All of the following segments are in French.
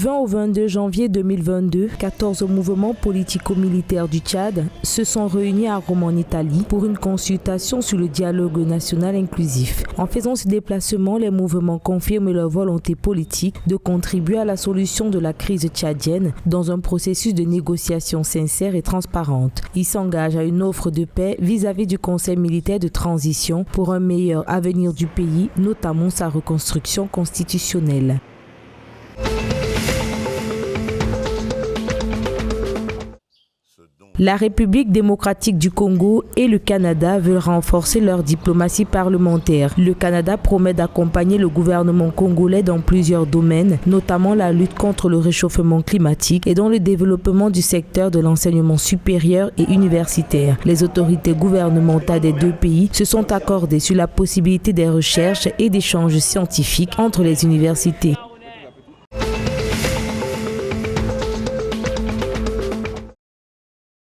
20 au 22 janvier 2022, 14 mouvements politico-militaires du Tchad se sont réunis à Rome en Italie pour une consultation sur le dialogue national inclusif. En faisant ce déplacement, les mouvements confirment leur volonté politique de contribuer à la solution de la crise tchadienne dans un processus de négociation sincère et transparente. Ils s'engagent à une offre de paix vis-à-vis du Conseil militaire de transition pour un meilleur avenir du pays, notamment sa reconstruction constitutionnelle. La République démocratique du Congo et le Canada veulent renforcer leur diplomatie parlementaire. Le Canada promet d'accompagner le gouvernement congolais dans plusieurs domaines, notamment la lutte contre le réchauffement climatique et dans le développement du secteur de l'enseignement supérieur et universitaire. Les autorités gouvernementales des deux pays se sont accordées sur la possibilité des recherches et d'échanges scientifiques entre les universités.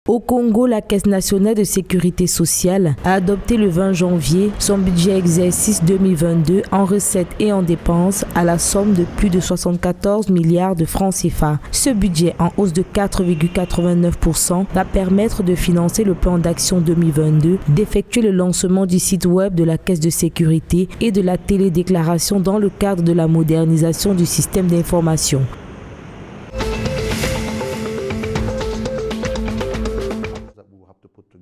Au Congo, la Caisse nationale de sécurité sociale a adopté le 20 janvier son budget exercice 2022 en recettes et en dépenses à la somme de plus de 74 milliards de francs CFA. Ce budget, en hausse de 4,89%, va permettre de financer le plan d'action 2022, d'effectuer le lancement du site web de la Caisse de sécurité et de la télédéclaration dans le cadre de la modernisation du système d'information.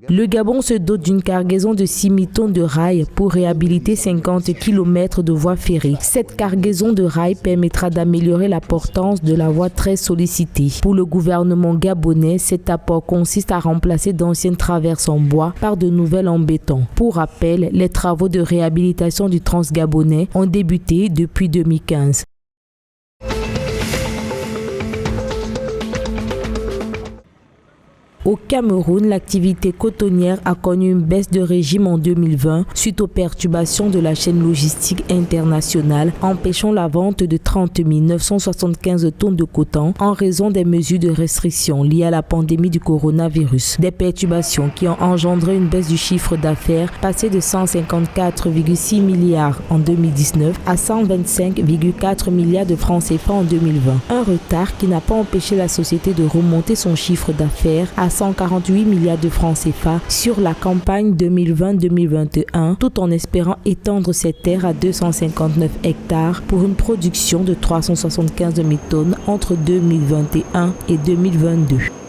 Le Gabon se dote d'une cargaison de 6 tonnes de rails pour réhabiliter 50 km de voies ferrées. Cette cargaison de rails permettra d'améliorer la portance de la voie très sollicitée. Pour le gouvernement gabonais, cet apport consiste à remplacer d'anciennes traverses en bois par de nouvelles en béton. Pour rappel, les travaux de réhabilitation du Transgabonais ont débuté depuis 2015. Au Cameroun, l'activité cotonnière a connu une baisse de régime en 2020 suite aux perturbations de la chaîne logistique internationale, empêchant la vente de 30 975 tonnes de coton en raison des mesures de restriction liées à la pandémie du coronavirus. Des perturbations qui ont engendré une baisse du chiffre d'affaires passé de 154,6 milliards en 2019 à 125,4 milliards de francs CFA en 2020. Un retard qui n'a pas empêché la société de remonter son chiffre d'affaires à 148 milliards de francs CFA sur la campagne 2020-2021, tout en espérant étendre cette terre à 259 hectares pour une production de 375 000 tonnes entre 2021 et 2022.